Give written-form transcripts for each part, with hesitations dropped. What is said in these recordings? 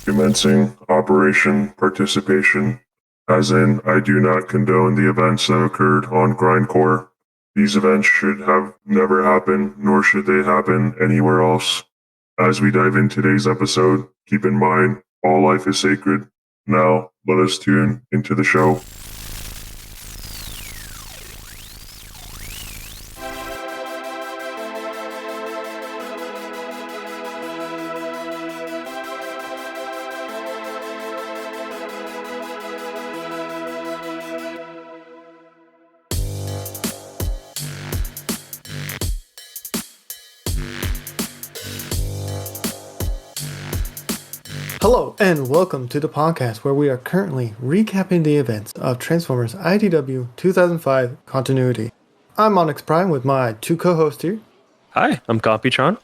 commencing Operation Participation, as in, I do not condone the events that occurred on Grindcore. These events should have never happened, nor should they happen anywhere else. As we dive into today's episode, keep in mind, all life is sacred. Now, let us tune into the show. Hello and welcome to the podcast where we are currently recapping the events of Transformers IDW 2005 Continuity. I'm Onyx Prime with my two co-hosts here. Hi, I'm Copytron.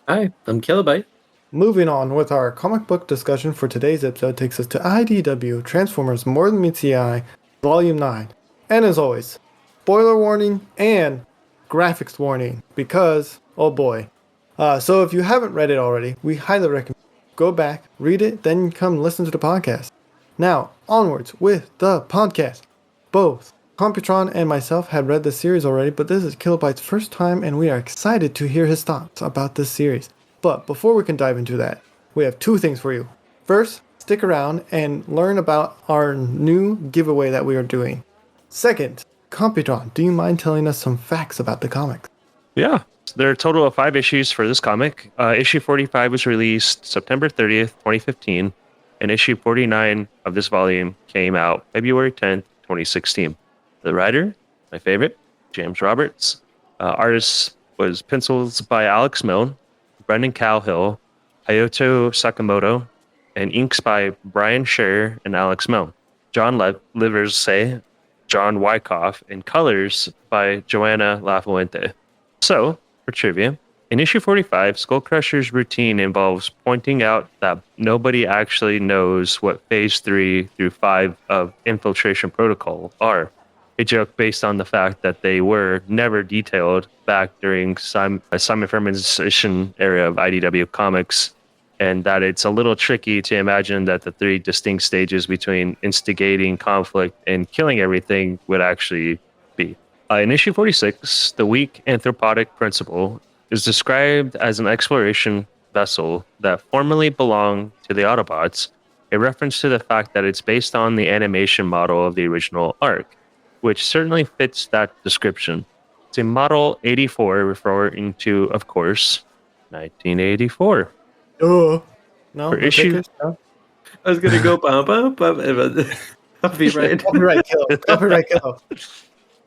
Hi, I'm Kilobyte. Moving on with our comic book discussion for today's episode takes us to IDW Transformers More Than Meets the Eye, Volume 9. And as always, spoiler warning and graphics warning because, oh boy. So if you haven't read it already, we highly recommend go back, read it, then come listen to the podcast. Now, onwards with the podcast. Both Computron and myself had read the series already, but this is Kilobyte's first time and we are excited to hear his thoughts about this series. But before we can dive into that, we have two things for you. First, stick around and learn about our new giveaway that we are doing. Second, Computron, do you mind telling us some facts about the comics? Yeah, there are a total of 5 issues for this comic. Issue 45 was released September 30th, 2015, and issue 49 of this volume came out February 10th, 2016. The writer, my favorite, James Roberts. Artist was pencils by Alex Milne, Brendan Cowhill, Hayato Sakamoto, and inks by Brian Scher and Alex Milne. John Liversay, John Wyckoff, and colors by Joanna Lafuente. So, for trivia, in issue 45, Skullcrusher's routine involves pointing out that nobody actually knows what Phase 3 through 5 of Infiltration Protocol are. A joke based on the fact that they were never detailed back during Simon Furman's era of IDW Comics, and that it's a little tricky to imagine that the 3 distinct stages between instigating conflict and killing everything would actually be. In issue 46, the weak anthropodic principle is described as an exploration vessel that formerly belonged to the Autobots, a reference to the fact that it's based on the animation model of the original arc, which certainly fits that description. It's a Model 84 referring to, of course, 1984. No, For issue... I was gonna go copyright. Copyright kill.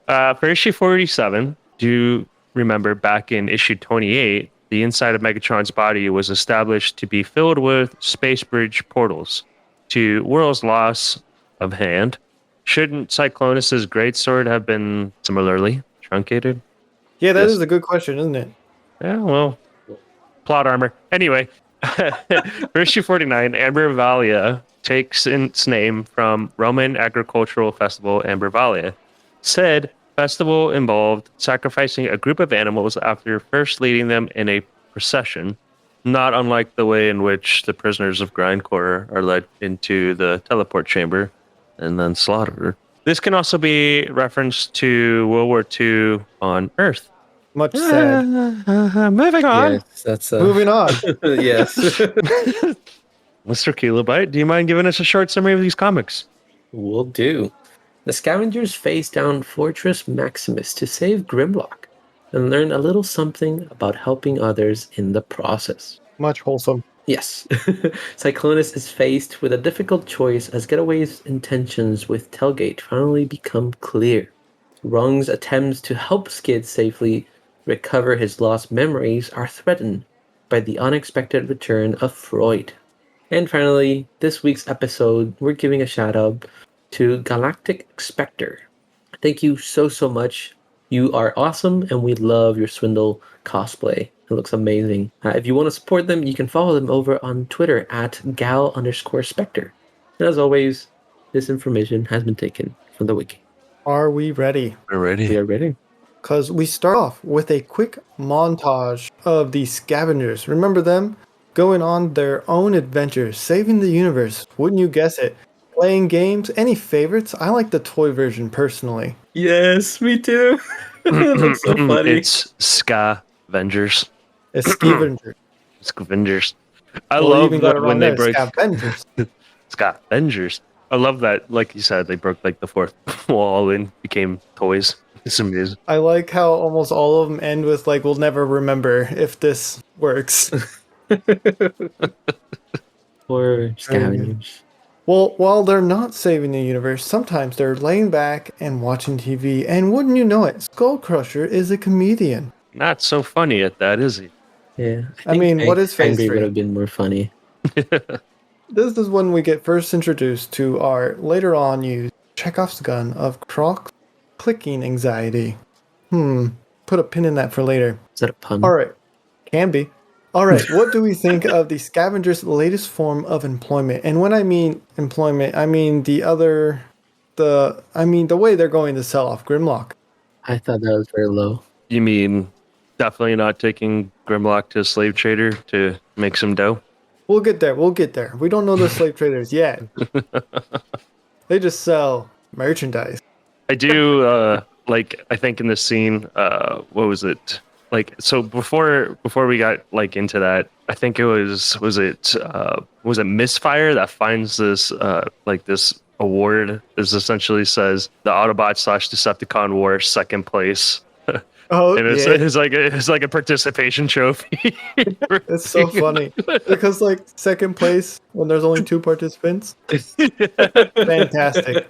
For issue 47, do you remember back in issue 28, the inside of Megatron's body was established to be filled with space bridge portals to World's loss of hand? Shouldn't Cyclonus's greatsword have been similarly truncated? Yeah, that is a good question, isn't it? Yeah, well, plot armor. Anyway, for issue 49, Ambervalia takes its name from Roman agricultural festival Ambervalia. Said festival involved sacrificing a group of animals after first leading them in a procession, not unlike the way in which the prisoners of Grindcore are led into the teleport chamber and then slaughtered. This can also be referenced to World War II on Earth. Much said. Moving on. Yes, that's Moving on. Yes. Mr. Kilobyte, do you mind giving us a short summary of these comics? Will do. The scavengers face down Fortress Maximus to save Grimlock and learn a little something about helping others in the process. Much wholesome. Yes. Cyclonus is faced with a difficult choice as Getaway's intentions with Tailgate finally become clear. Rung's attempts to help Skid safely recover his lost memories are threatened by the unexpected return of Freud. And finally, this week's episode, we're giving a shout out to Galactic Spectre. Thank you so much. You are awesome and we love your Swindle cosplay. It looks amazing. If you want to support them, you can follow them over on Twitter at gal_spectre. And as always, this information has been taken from the wiki. Are we ready? We're ready. We are ready. Because we start off with a quick montage of the scavengers. Remember them? going on their own adventures, saving the universe. Wouldn't you guess it? Playing games. Any favorites? I like the toy version personally. Yes, me too. That's so funny. It's Scavengers. It's Scavenger. Scavengers. I Well, you love even got that it when wrong they there. broke Scavengers. Scavengers. I love that, like you said, they broke like the fourth wall and became toys. It's amazing. I like how almost all of them end with like, "We'll never remember if this works." Or scavengers. Well, while they're not saving the universe, sometimes they're laying back and watching TV. And wouldn't you know it, Skull Crusher is a comedian. Not so funny at that, is he? Yeah. I mean, what is Phase Angry 3? would have been more funny. This is when we get first introduced to our later on used Chekhov's gun of Croc's clicking anxiety. Put a pin in that for later. Is that a pun? All right, can be. All right, what do we think of the Scavenger's latest form of employment? And when I mean employment, I mean the way they're going to sell off Grimlock. I thought that was very low. You mean definitely not taking Grimlock to a slave trader to make some dough? We'll get there. We don't know the slave traders yet. They just sell merchandise. I do I think in this scene, what was it? Like, so before we got like into that, I think it was it Misfire that finds this this award. This essentially says the Autobot / Decepticon War 2nd place. Oh, And yeah. it's like a participation trophy. It's so funny because like second place when there's only 2 participants. Fantastic.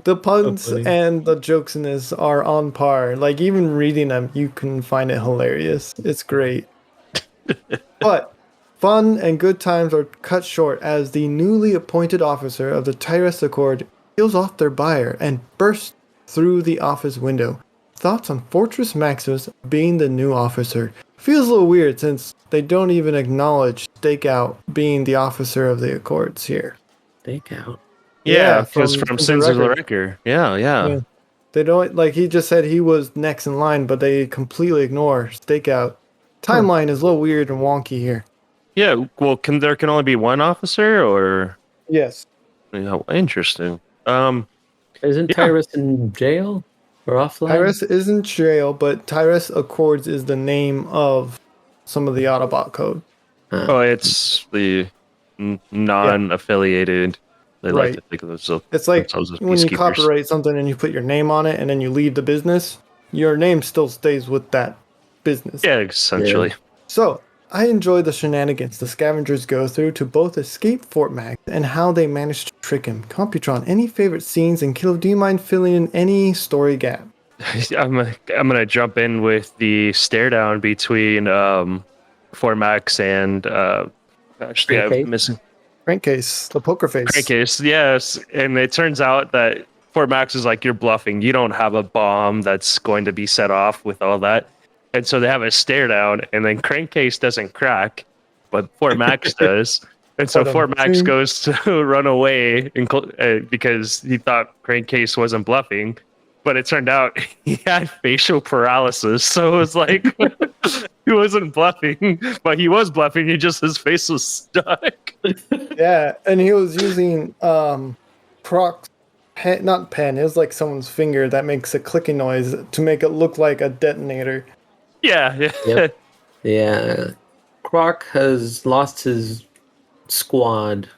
The puns So funny. and the jokes in this are on par. Like even reading them, you can find it hilarious. It's great. But fun and good times are cut short as the newly appointed officer of the Tyrus Accord peels off their buyer and bursts through the office window. Thoughts on Fortress Maximus being the new officer? Feels a little weird since they don't even acknowledge Stakeout being the officer of the Accords here. Take out. Yeah, because from Sins Sins of the Record. Wrecker. Yeah. Yeah. They don't, like, he just said he was next in line, but they completely ignore Stakeout. Timeline is a little weird and wonky here. Yeah, well, there can only be one officer, or Yes. interesting. Isn't Yeah. Tyrus in jail or offline? Tyrus isn't jail, but Tyrus Accords is the name of some of the Autobot code. Oh, it's the non-affiliated. They like Right. to think of themselves. It's like themselves as when you peacekeepers. copyright something and you put your name on it and then you leave the business, your name still stays with that business. Yeah, essentially. So, I enjoy the shenanigans the scavengers go through to both escape Fort Max and how they manage to trick him. Computron, any favorite scenes, and Kilo, do you mind filling in any story gap? I'm gonna jump in with the stare down between Fort Max and actually I'm Crankcase? missing Crankcase, the poker face. Crankcase. Yes, and it turns out that Fort Max is like, you're bluffing. You don't have a bomb that's going to be set off with all that. And so they have a stare down, and then Crankcase doesn't crack, but Fort Max does. And so Fort Max goes to run away because he thought Crankcase wasn't bluffing, but it turned out he had facial paralysis. So it was like he wasn't bluffing, but he was bluffing. His face was stuck. Yeah, and he was using Croc's pen, not pen, it was like someone's finger that makes a clicking noise to make it look like a detonator. Yeah. Yep. Yeah. Croc has lost his squad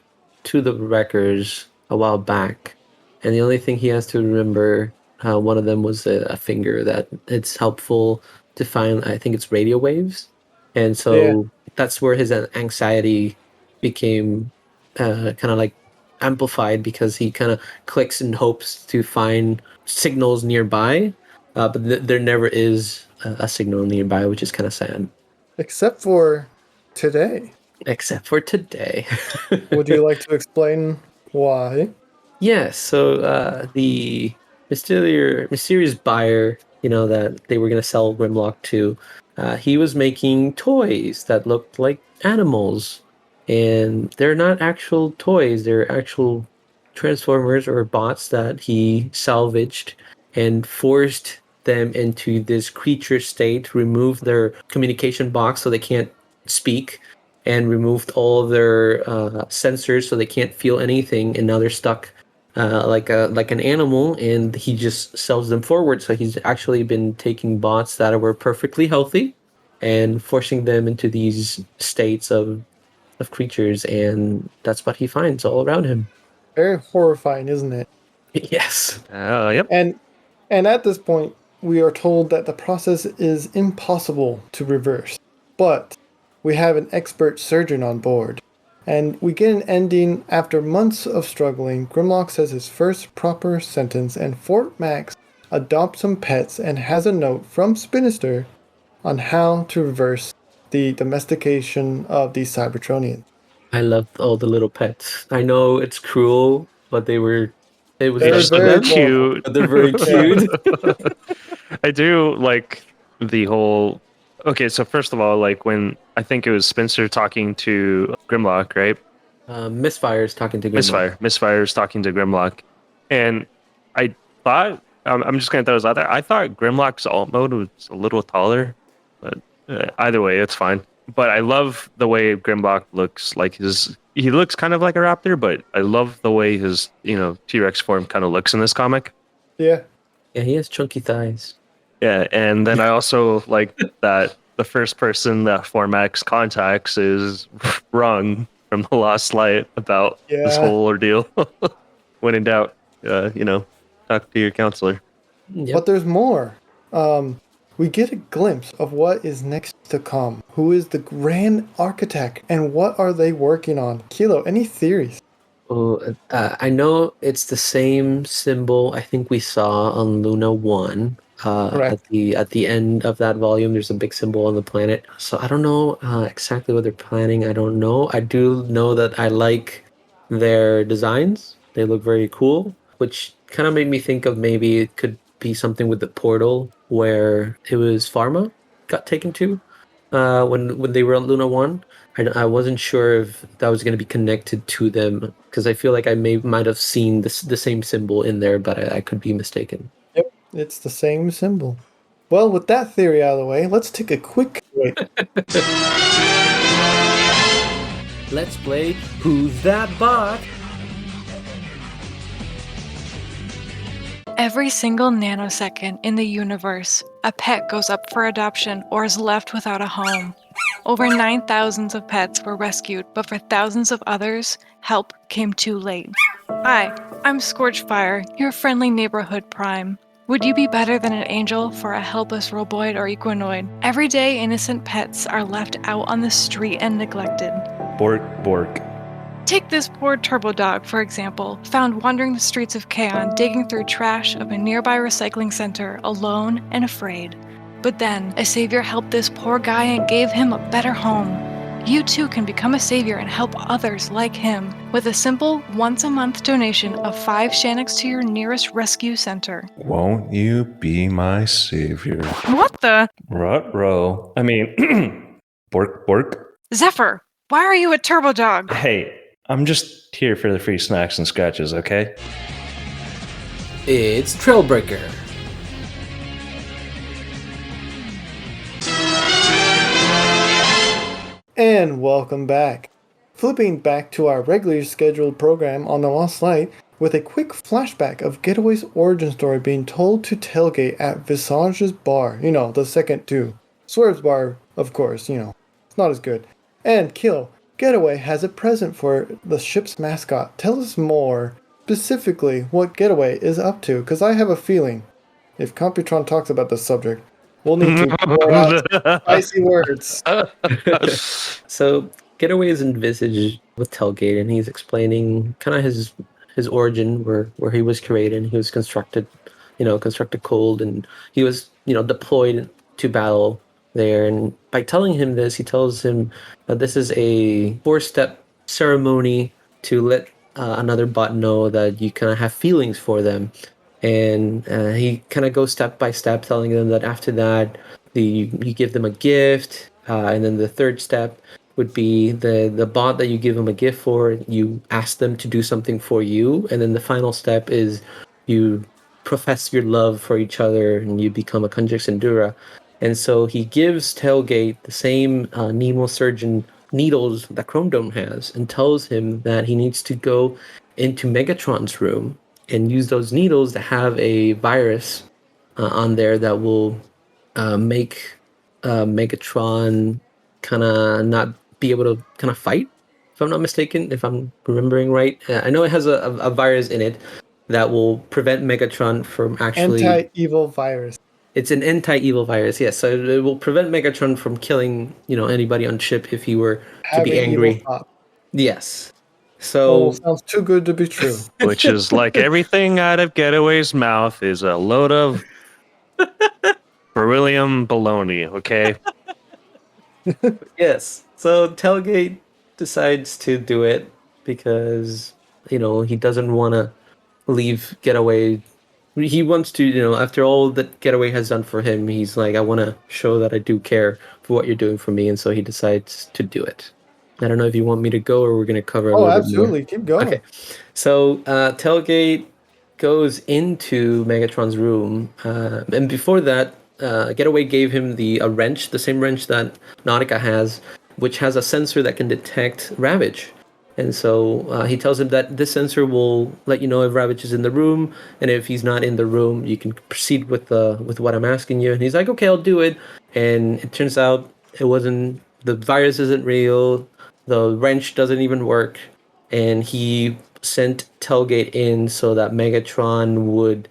to the Wreckers a while back, and the only thing he has to remember, one of them was a finger that it's helpful to find. I think it's radio waves, and so that's where his anxiety became kind of like amplified, because he kind of clicks and hopes to find signals nearby, but there never is a signal nearby, which is kind of sad. Except for today. Except for today. Would you like to explain why? Yeah, so the mysterious buyer, that they were going to sell Grimlock to, he was making toys that looked like animals. And they're not actual toys, they're actual Transformers or bots that he salvaged and forced them into this creature state, removed their communication box so they can't speak, and removed all their sensors so they can't feel anything, and now they're stuck like an animal, and he just sells them forward. So he's actually been taking bots that were perfectly healthy and forcing them into these states of creatures, and that's what he finds all around him. Very horrifying, isn't it? Yes. Yep. And at this point, we are told that the process is impossible to reverse. But we have an expert surgeon on board. And we get an ending after months of struggling. Grimlock says his first proper sentence, and Fort Max adopts some pets and has a note from Spinister on how to reverse the domestication of these Cybertronians. I loved all the little pets. I know it's cruel, but it was They're just for very them. cute. But they're very cute. I do like the whole. Okay, so first of all, like when I think it was Spencer talking to Grimlock, right? Misfire's talking to Grimlock. Misfire's talking to Grimlock, and I thought I'm just gonna throw this out there. I thought Grimlock's alt mode was a little taller, but either way, it's fine. But I love the way Grimlock looks. Like he looks kind of like a raptor, but I love the way his T-Rex form kind of looks in this comic. Yeah. Yeah, he has chunky thighs. Yeah, and then I also like that the first person that Formax contacts is Rung from the Lost Light about this Yeah. whole ordeal. When in doubt, talk to your counselor. Yep. But there's more. We get a glimpse of what is next to come. Who is the grand architect and what are they working on? Kilo, any theories? Oh, I know it's the same symbol I think we saw on Luna 1. Correct. At the end of that volume, there's a big symbol on the planet. So I don't know exactly what they're planning. I don't know. I do know that I like their designs. They look very cool, which kind of made me think of maybe it could be something with the portal where it was Pharma got taken to when they were on Luna 1. I wasn't sure if that was going to be connected to them because I feel like I might have seen the same symbol in there, but I could be mistaken. Yep, it's the same symbol. Well, with that theory out of the way, let's take a quick break. Let's play Who's That Bot? Every single nanosecond in the universe, a pet goes up for adoption or is left without a home. Over 9,000 of pets were rescued, but for thousands of others, help came too late. Hi, I'm Scorchfire, your friendly neighborhood prime. Would you be better than an angel for a helpless roboid or equinoid? Every day, innocent pets are left out on the street and neglected. Bork, bork. Take this poor turbo dog, for example, found wandering the streets of Kaon, digging through trash of a nearby recycling center, alone and afraid. But then, a savior helped this poor guy and gave him a better home. You too can become a savior and help others like him with a simple once-a-month donation of 5 Shannocks to your nearest rescue center. Won't you be my savior? What the? Ruh-roh. I mean, bork, bork. Zephyr, why are you a turbo dog? Hey, I'm just here for the free snacks and scratches, okay? It's Trailbreaker. And welcome back. Flipping back to our regularly scheduled program on the Lost Light with a quick flashback of Getaway's origin story being told to Tailgate at Visage's bar. The second to Swerve's bar, of course, it's not as good. And Kill, Getaway has a present for the ship's mascot. Tell us more, specifically what Getaway is up to, because I have a feeling if Computron talks about this subject, we'll need to pour out spicy words. So Getaway is envisaged with Tailgate, and he's explaining kind of his origin, where he was created. He was constructed cold, and he was deployed to battle there. And by telling him this, he tells him that this is a 4-step ceremony to let another bot know that you kind of have feelings for them. And he kind of goes step by step, telling them that after that, you give them a gift, and then the third step would be the bot that you give them a gift for. You ask them to do something for you, and then the final step is you profess your love for each other, and you become a Conjux Endura. And so he gives Tailgate the same Nemo Surgeon needles that Chrome Dome has and tells him that he needs to go into Megatron's room and use those needles to have a virus on there that will make Megatron kind of not be able to kind of fight, if I'm not mistaken, if I'm remembering right. I know it has a virus in it that will prevent Megatron from actually. Anti-evil virus. It's an anti-evil virus, yes. So it will prevent Megatron from killing, anybody on ship if he were to be Having evil angry. thoughts. Yes. So Almost sounds too good to be true. Which is like everything out of Getaway's mouth is a load of beryllium baloney, okay? yes. So Tailgate decides to do it because, he doesn't want to leave Getaway. He wants to, after all that Getaway has done for him, he's like, I want to show that I do care for what you're doing for me. And so he decides to do it. I don't know if you want me to go or we're going to cover a Oh, little absolutely. Keep going. bit more. Okay. So Tailgate goes into Megatron's room. And before that, Getaway gave him a wrench, the same wrench that Nautica has, which has a sensor that can detect Ravage. And so he tells him that this sensor will let you know if Ravage is in the room, and if he's not in the room, you can proceed with what I'm asking you. And he's like, okay, I'll do it. And it turns out the virus isn't real, the wrench doesn't even work, and he sent Tailgate in so that Megatron would,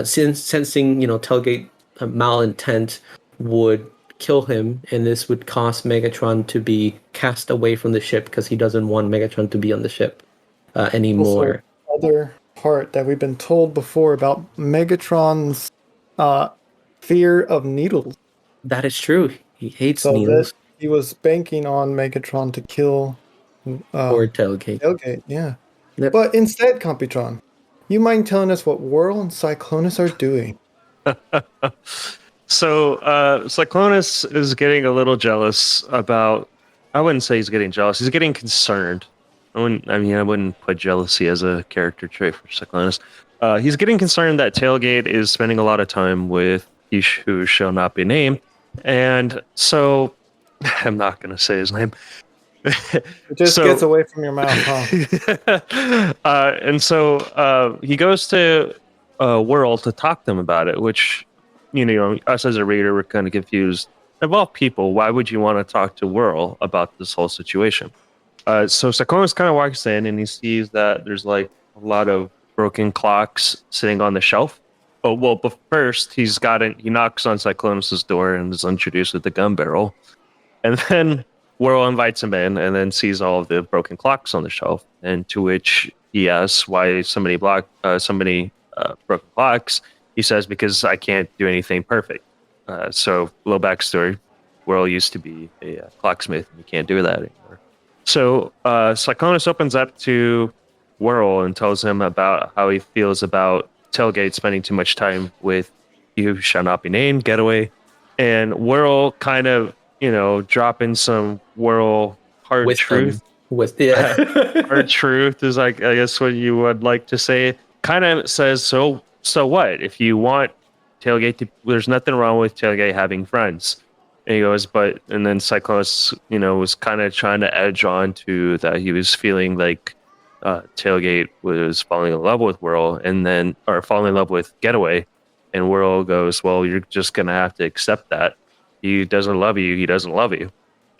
sensing Tailgate malintent, would kill him, and this would cause Megatron to be cast away from the ship because he doesn't want Megatron to be on the ship anymore. Also, other part that we've been told before about Megatron's fear of needles. That is true. He hates So needles. that he was banking on Megatron to kill Or Tailgate. Tailgate, yeah. Yep. But instead, Computron, you mind telling us what Whirl and Cyclonus are doing? So Cyclonus is getting a little jealous about. I wouldn't say he's getting jealous. He's getting concerned. I wouldn't put jealousy as a character trait for Cyclonus. He's getting concerned that Tailgate is spending a lot of time with he who shall not be named, and so I'm not going to say his name. It just gets away from your mouth, huh? And so he goes to Whirl to talk to them about it, which, us as a reader, we're kind of confused. Of all people, why would you want to talk to Whirl about this whole situation? So Cyclonus kind of walks in and he sees that there's like a lot of broken clocks sitting on the shelf. Oh, well, but first he knocks on Cyclonus's door and is introduced with the gun barrel. And then Whirl invites him in and then sees all of the broken clocks on the shelf. And to which he asks why so many broken clocks. He says, because I can't do anything perfect. So, little backstory. Whirl used to be a clocksmith, and you can't do that anymore. So, Cyclonus opens up to Whirl and tells him about how he feels about Tailgate spending too much time with you shall not be named, Getaway. And Whirl kind of, dropping some Whirl hard truth. Hard truth is, like, I guess what you would like to say. Kind of says, so what? If you want Tailgate there's nothing wrong with Tailgate having friends. And he goes, and then Cyclonus, was kind of trying to edge on to that he was feeling like Tailgate was falling in love with Whirl or falling in love with Getaway. And Whirl goes, well, you're just going to have to accept that. He doesn't love you. He doesn't love you.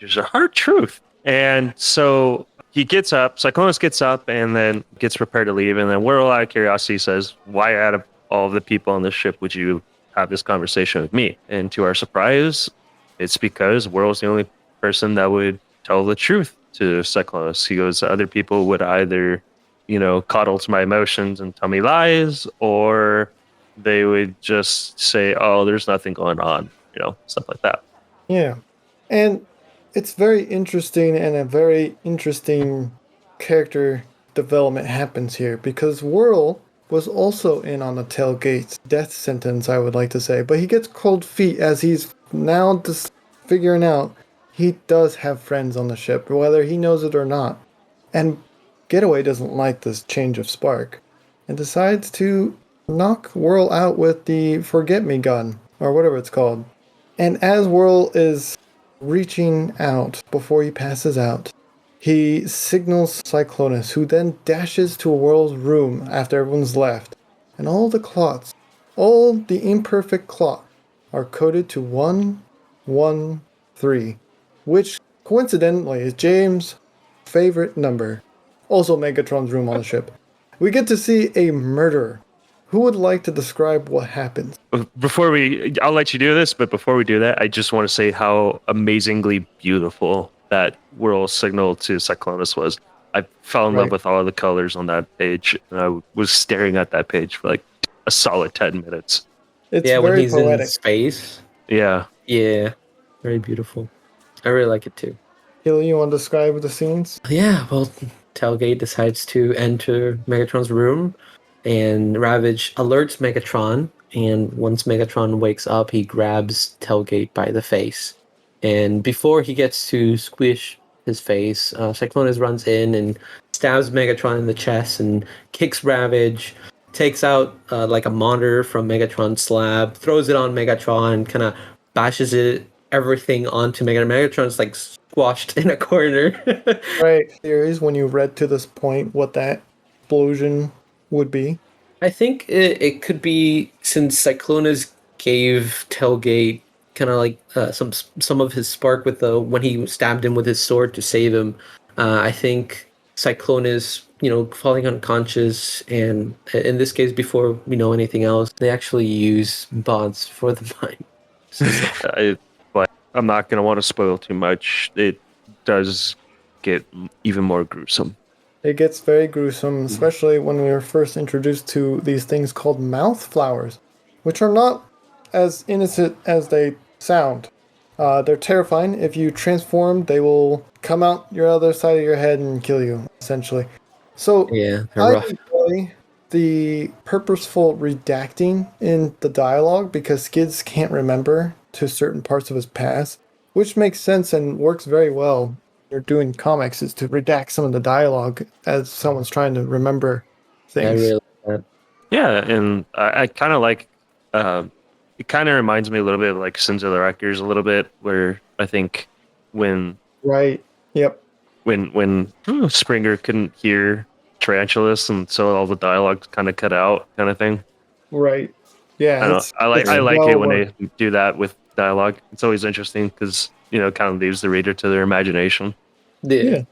There's a hard truth. And so Cyclonus gets up and then gets prepared to leave. And then Whirl, out of curiosity, says, why out of all the people on this ship would you have this conversation with me? And to our surprise, it's because Whirl's the only person that would tell the truth to Cyclonus. He goes, other people would either, coddle to my emotions and tell me lies, or they would just say, oh, there's nothing going on, stuff like that. Yeah. And it's very interesting, and a very interesting character development happens here, because Whirl was also in on the Tailgate's death sentence, I would like to say. But he gets cold feet as he's now just figuring out he does have friends on the ship, whether he knows it or not. And Getaway doesn't like this change of spark and decides to knock Whirl out with the Forget Me gun, or whatever it's called. And as Whirl is reaching out before he passes out, he signals Cyclonus, who then dashes to a Whirl's room after everyone's left, and all the clots, all the imperfect clots, are coded to 113, which coincidentally is James' favorite number. Also Megatron's room on the ship. We get to see a murder. Who would like to describe what happens? I'll let you do this, but before we do that, I just want to say how amazingly beautiful that Whirl signal to Cyclonus was. I fell in love Right. with all of the colors on that page, and I was staring at that page for like a solid 10 minutes. It's Yeah, when very he's poetic. in space. Yeah. Yeah, very beautiful. I really like it too. Hilly, you want to describe the scenes? Yeah, well, Tailgate decides to enter Megatron's room, and Ravage alerts Megatron. And once Megatron wakes up, he grabs Tailgate by the face. And before he gets to squish his face, Cyclonus runs in and stabs Megatron in the chest and kicks Ravage, takes out like a monitor from Megatron's slab, throws it on Megatron, kind of bashes everything onto Megatron. Megatron's like squashed in a corner. Right. Theories when you read to this point what that explosion would be. I think it could be since Cyclonus gave Tailgate kind of like some of his spark with the when he stabbed him with his sword to save him. I think Cyclonus, falling unconscious, and in this case, before we know anything else, they actually use bots for the mind. But I'm not going to want to spoil too much. It does get even more gruesome. It gets very gruesome, especially when we were first introduced to these things called mouth flowers, which are not as innocent as they sound. They're terrifying. If you transform, they will come out your other side of your head and kill you, essentially. So Yeah, they're I rough. enjoy the purposeful redacting in the dialogue because Skids can't remember to certain parts of his past, which makes sense and works very well. You're doing comics is to redact some of the dialogue as someone's trying to remember I things. really like that. Yeah, and I kind of like. It kind of reminds me a little bit of like Sins of the Wreckers a little bit, where I think when Right. Yep. when Springer couldn't hear Tarantulas, and so all the dialogue kind of cut out, kind of thing. Right. Yeah. I don't. it's- I like it's I like well it when worked. they do that with dialogue. It's always interesting because kind of leaves the reader to their imagination. Yeah.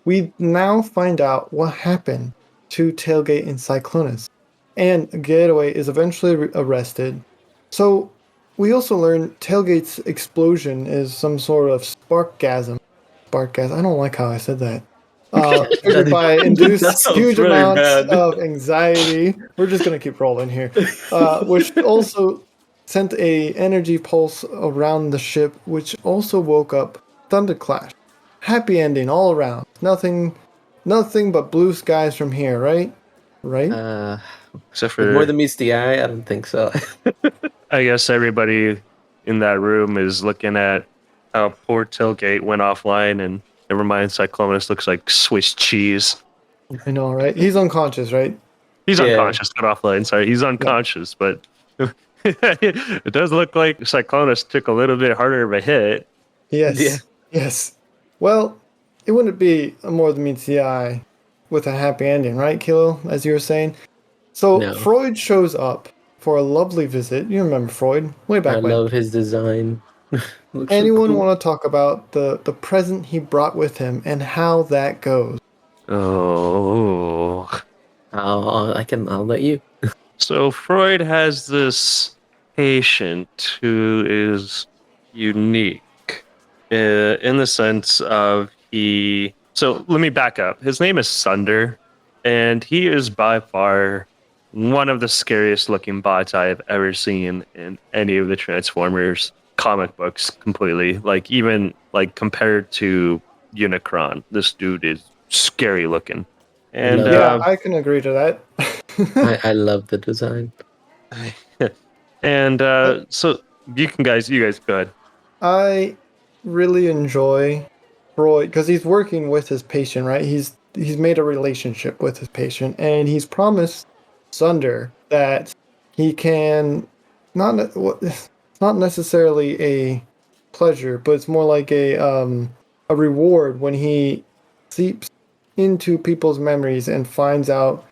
We now find out what happened to Tailgate and Cyclonus. And Getaway is eventually arrested. So we also learn Tailgate's explosion is some sort of sparkgasm. Sparkgasm. I don't like how I said that. Triggered by That induced sounds huge really amounts bad. of anxiety. We're just gonna keep rolling here. Which also sent a energy pulse around the ship, which also woke up Thunderclash. Happy ending all around. Nothing but blue skies from here, right? Right? Except With more for, than meets the eye, I don't think so. I guess everybody in that room is looking at how poor Tailgate went offline, and never mind, Cyclonus looks like Swiss cheese. I know, right? He's unconscious, right? He's Yeah. unconscious, not offline. Sorry, he's unconscious, but it does look like Cyclonus took a little bit harder of a hit. Yes. Yeah. Yes. Well, it wouldn't be a more than meets the eye with a happy ending, right, Kilo? As you were saying. So No. Freud shows up for a lovely visit. You remember Freud way back I when. love his design. Looks so Anyone cool. want to talk about the present he brought with him and how that goes? Oh. I'll let you. So Freud has this patient who is unique in the sense of So let me back up. His name is Sunder, and he is by far one of the scariest looking bots I have ever seen in any of the Transformers comic books completely. Like even like compared to Unicron, this dude is scary looking. And love Yeah, I can agree to that. I love the design. and so you guys go ahead. I really enjoy Freud because he's working with his patient, right? He's made a relationship with his patient, and he's promised Sunder that he can it's not necessarily a pleasure, but it's more like a reward when he seeps into people's memories and finds out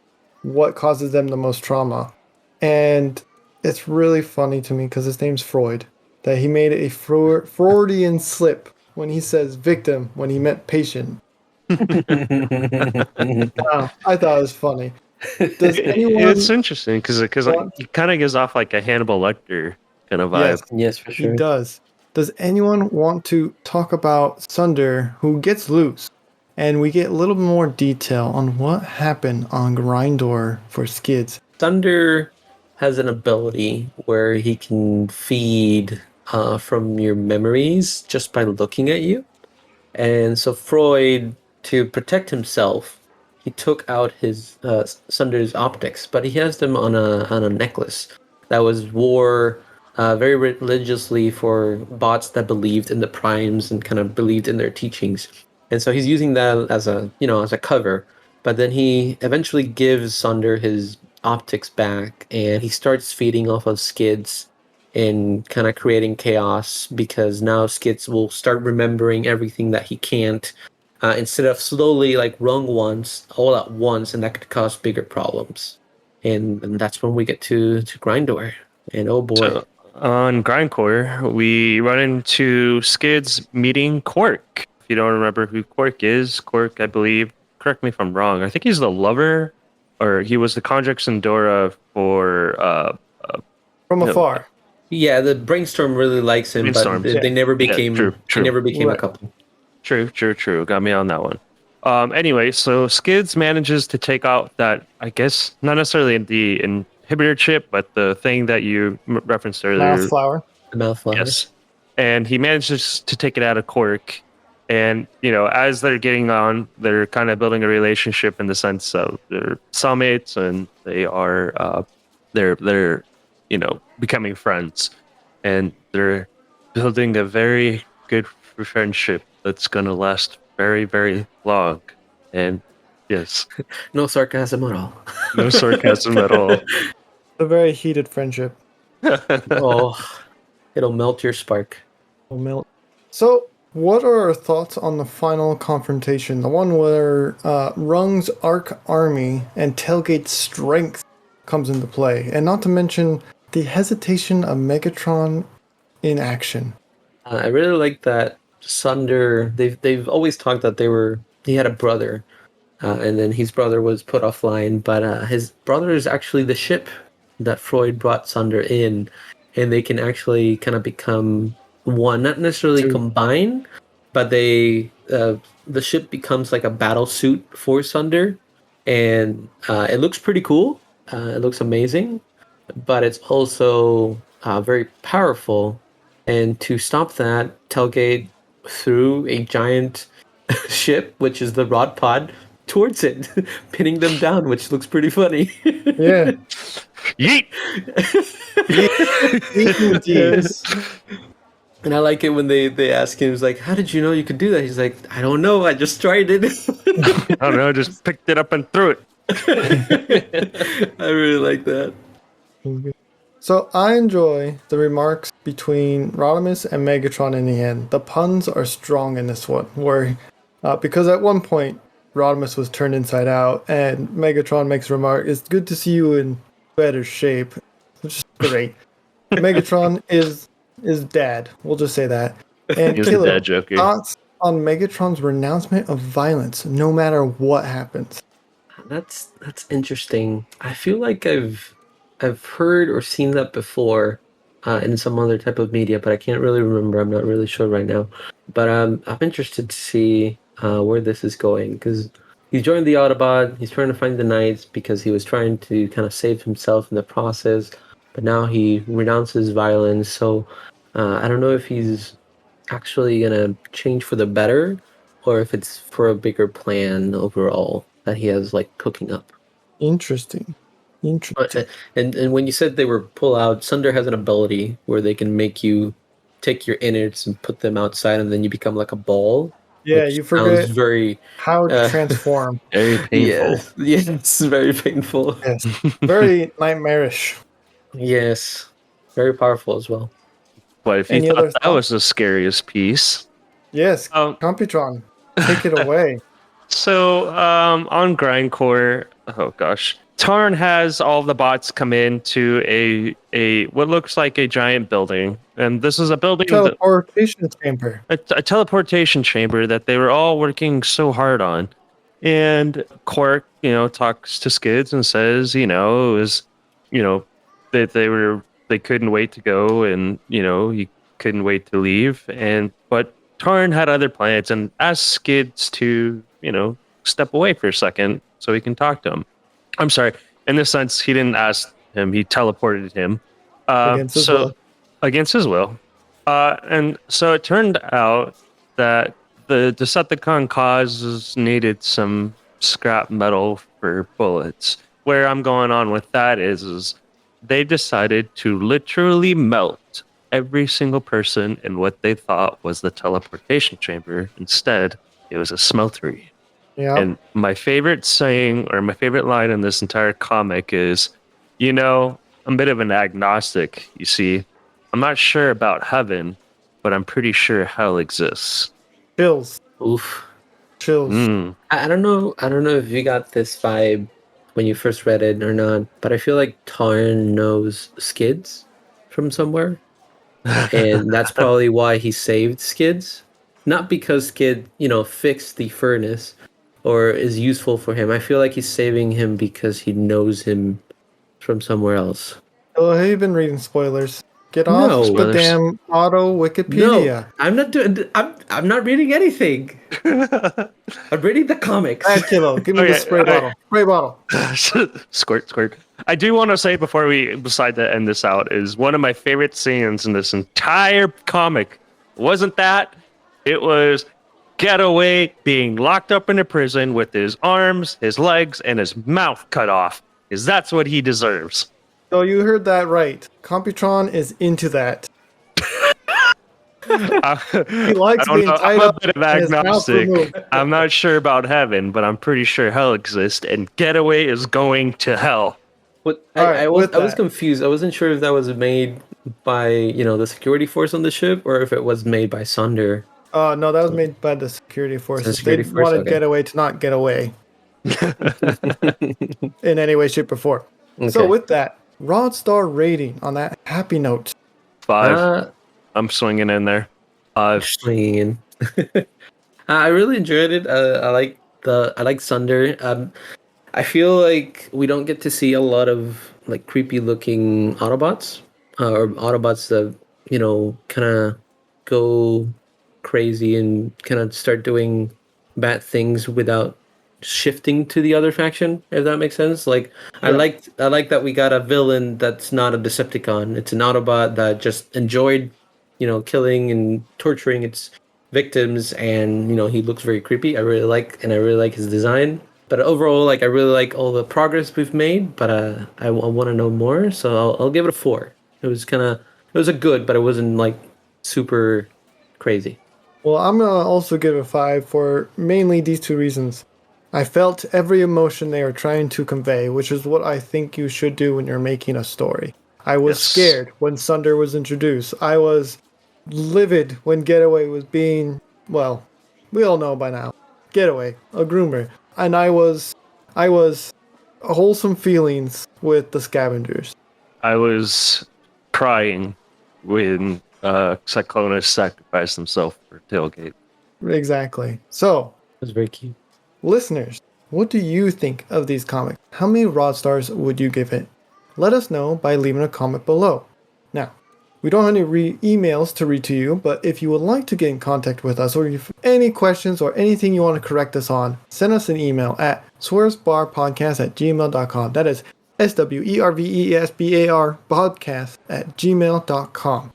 what causes them the most trauma. And it's really funny to me because his name's Freud, that he made a Freudian slip when he says victim when he meant patient. Wow, I thought it was funny. Does anyone? It's interesting because he kind of gives off like a Hannibal Lecter kind of vibe. Yes, Yes, for he sure. does. Does anyone want to talk about Sunder, who gets loose, and we get a little more detail on what happened on Grindor for Skids? Thunder has an ability where he can feed from your memories just by looking at you. And so Freud, to protect himself, he took out his Sunder's optics, but he has them on a necklace that was wore very religiously for bots that believed in the primes and kind of believed in their teachings. And so he's using that as a cover. But then he eventually gives Sunder his optics back, and he starts feeding off of Skids and kind of creating chaos because now Skids will start remembering everything that he can't instead of slowly like wrong once all at once, and that could cause bigger problems. And that's when we get to Grindor, and oh boy. So on Grindcore, we run into Skids meeting Quark. If you don't remember who Quark is, Quark, I believe, correct me if I'm wrong, I think he's the lover, or he was the Conjux Endora for From No. afar. Yeah, the Brainstorm really likes him, Brainstorm. but they never became true. they never became a Right. couple. True. Got me on that one. Anyway, so Skids manages to take out that, I guess, not necessarily the inhibitor chip, but the thing that you referenced earlier. Mouth flower. The mouth flower. Yes. And he manages to take it out of Quark. And, as they're getting on, they're kind of building a relationship in the sense of they're cellmates and they are, they're becoming friends. And they're building a very good friendship that's going to last very, very long. And yes, No sarcasm at all. no sarcasm at all. A very heated friendship. Oh, it'll melt your spark. Will melt. So, what are our thoughts on the final confrontation? The one where Rung's Arc Army and Tailgate's strength comes into play. And not to mention the hesitation of Megatron in action. I really like that Sunder. They've always talked that he had a brother, and then his brother was put offline. But his brother is actually the ship that Freud brought Sunder in, and they can actually kind of become one, not necessarily combine, but the ship becomes like a battle suit for Sunder, and it looks pretty cool. It looks amazing, but it's also very powerful. And to stop that, Tailgate threw a giant ship, which is the Rod Pod, towards it, pinning them down, which looks pretty funny. Yeah. Yeet! Yes. And I like it when they ask him, he's like, how did you know you could do that? He's like, I don't know, I just tried it. I don't know, just picked it up and threw it. I really like that. So I enjoy the remarks between Rodimus and Megatron in the end. The puns are strong in this one, where because at one point Rodimus was turned inside out, and Megatron makes a remark, "It's good to see you in better shape," which is great. Megatron is dad. We'll just say that. And He was a Killer, dad joker. thoughts on Megatron's renouncement of violence, no matter what happens. That's interesting. I feel like I've heard or seen that before in some other type of media, but I can't really remember. I'm not really sure right now. But I'm interested to see where this is going, because he joined the Autobot. He's trying to find the Knights because he was trying to kind of save himself in the process. But now he renounces violence. So I don't know if he's actually gonna change for the better, or if it's for a bigger plan overall that he has like cooking up. Interesting. Interesting. And when you said they were pull out, Sunder has an ability where they can make you take your innards and put them outside, and then you become like a ball. Yeah, which you sounds forget very how to transform. Very painful. Yes, very painful. Yes. Very nightmarish. Yes, very powerful as well. But if you Any thought other that thoughts? was the scariest piece, Yes, um, Computron, take it away. so on Grindcore, oh gosh, Tarn has all the bots come into a what looks like a giant building, and this is a building that, Teleportation chamber. a teleportation chamber that they were all working so hard on. And Quark, talks to Skids and says, it was, that they couldn't wait to go, and he couldn't wait to leave. But Tarn had other plans and asked Skids to, step away for a second so he can talk to him. I'm sorry. In this sense, he didn't ask him; he teleported him. Against his So will. against his will. And so it turned out that the Decepticon causes needed some scrap metal for bullets. Where I'm going on with that is they decided to literally melt every single person in what they thought was the teleportation chamber. Instead, it was a smeltery. Yeah. And my favorite saying or my favorite line in this entire comic is, I'm a bit of an agnostic, you see. I'm not sure about heaven, but I'm pretty sure hell exists. Chills. Oof. Chills. I don't know. I don't know if you got this vibe when you first read it or not, but I feel like Tarn knows Skids from somewhere, and that's probably why he saved Skids. Not because Skid, fixed the furnace or is useful for him. I feel like he's saving him because he knows him from somewhere else. Oh, have you been reading spoilers? Get off No. the Spoilers. damn auto Wikipedia. No, I'm not doing. I'm not reading anything. I'm reading the comics. Alright, Kilo, give me Okay, the spray bottle. Spray bottle. Squirt, squirt. I do want to say before we decide to end this out is one of my favorite scenes in this entire comic. Wasn't that? It was Getaway being locked up in a prison with his arms, his legs, and his mouth cut off. Because that's what he deserves. So you heard that right. Computron is into that. He likes I don't being know. tied I'm a up bit of and his mouth agnostic. removed. I'm not sure about heaven, but I'm pretty sure hell exists, and Getaway is going to hell. What Alright, I was with I was that- confused. I wasn't sure if that was made by the security force on the ship or if it was made by Sunder. No, that was made by the security forces. security They force? wanted Okay. Getaway to not get away in any way, shape, or form. So Okay. with that, Rod Star rating on that happy note. 5. I'm swinging in there. 5. Swinging. I really enjoyed it. I like Sunder. I feel like we don't get to see a lot of like creepy looking Autobots or Autobots that kind of go crazy and kind of start doing bad things without shifting to the other faction, if that makes sense. Like I Yeah. like that we got a villain that's not a Decepticon. It's an Autobot that just enjoyed killing and torturing its victims, and he looks very creepy. I really like his design. But overall, like I really like all the progress we've made, but I want to know more, so I'll give it a 4. It was a good, but it wasn't like super crazy. Well, I'm going to also give it a 5 for mainly these two reasons. I felt every emotion they were trying to convey, which is what I think you should do when you're making a story. I was Yes. scared when Sunder was introduced. I was livid when Getaway was being, well, we all know by now, Getaway, a groomer. And I was wholesome feelings with the scavengers. I was crying when Cyclonus sacrificed himself for Tailgate. Exactly. So, It was very cute. listeners, what do you think of these comics? How many Rod Stars would you give it? Let us know by leaving a comment below. Now, we don't have any emails to read to you, but if you would like to get in contact with us or if any questions or anything you want to correct us on, send us an email at swervesbarpodcast@gmail.com. That is SWERVESBAR podcast@gmail.com.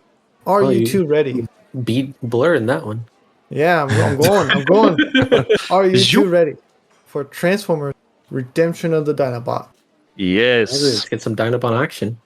Are Oh, you you- two ready? Beat Blur in that one. Yeah, I'm going. Are you two Zoop. ready for Transformers Redemption of the Dinobot? Yes. Let's get some Dinobot action.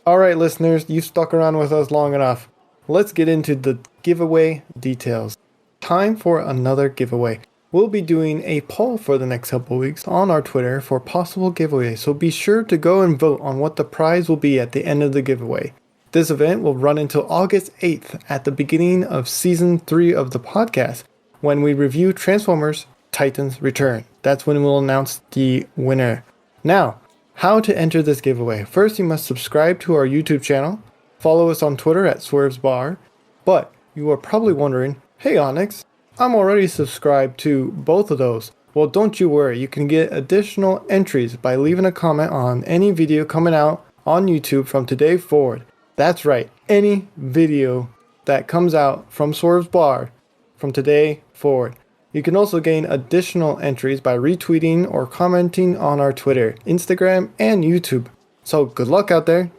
All right, listeners, you've stuck around with us long enough. Let's get into the giveaway details. Time for another giveaway. We'll be doing a poll for the next couple weeks on our Twitter for possible giveaways, so be sure to go and vote on what the prize will be at the end of the giveaway. This event will run until August 8th at the beginning of Season 3 of the podcast, when we review Transformers Titans Return. That's when we'll announce the winner. Now, how to enter this giveaway. First, you must subscribe to our YouTube channel, follow us on Twitter at Swerve's Bar, but you are probably wondering, hey Onyx, I'm already subscribed to both of those. Well, don't you worry, you can get additional entries by leaving a comment on any video coming out on YouTube from today forward. That's right, any video that comes out from Swerve's Bar from today forward. You can also gain additional entries by retweeting or commenting on our Twitter, Instagram, and YouTube. So good luck out there.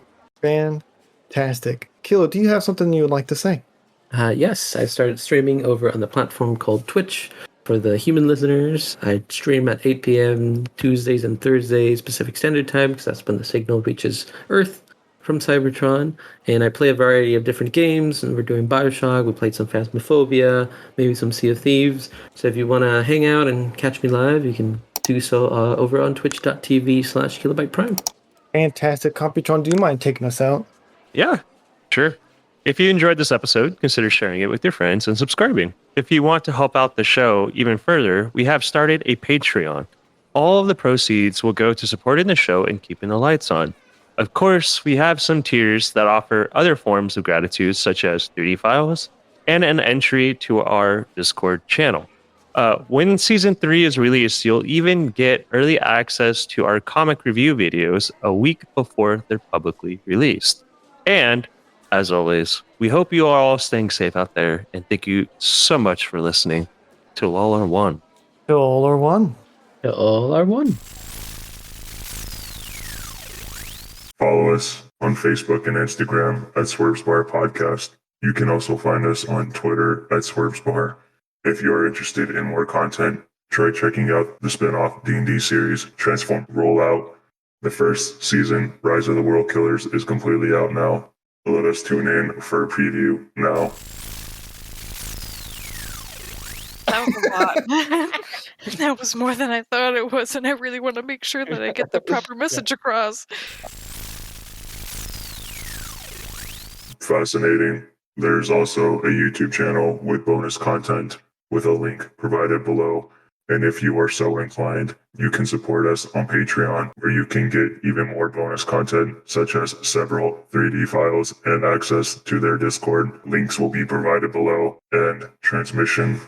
Fantastic. Kilo, do you have something you would like to say? Yes, I started streaming over on the platform called Twitch. For the human listeners, I stream at 8 p.m. Tuesdays and Thursdays Pacific Standard Time, because that's when the signal reaches Earth from Cybertron. And I play a variety of different games, and we're doing Bioshock, we played some Phasmophobia, maybe some Sea of Thieves. So if you want to hang out and catch me live, you can do so over on twitch.tv/kilobyteprime. Fantastic. Computron, do you mind taking us out? Yeah, sure. If you enjoyed this episode, consider sharing it with your friends and subscribing. If you want to help out the show even further, we have started a Patreon. All of the proceeds will go to supporting the show and keeping the lights on. Of course, we have some tiers that offer other forms of gratitude, such as 3D files and an entry to our Discord channel. When Season 3 is released, you'll even get early access to our comic review videos a week before they're publicly released. And, as always, we hope you are all staying safe out there, and thank you so much for listening to All Are One. All or one. All are one. Follow us on Facebook and Instagram at Swerve's Bar Podcast. You can also find us on Twitter at Swerve's Bar. If you are interested in more content, try checking out the spin-off D&D series, Transform Rollout. The first season, Rise of the World Killers, is completely out now. Let us tune in for a preview now. That was a lot. That was more than I thought it was, and I really want to make sure that I get the proper message across. Fascinating. There's also a YouTube channel with bonus content with a link provided below. And if you are so inclined, you can support us on Patreon, where you can get even more bonus content, such as several 3D files and access to their Discord. Links will be provided below. And transmission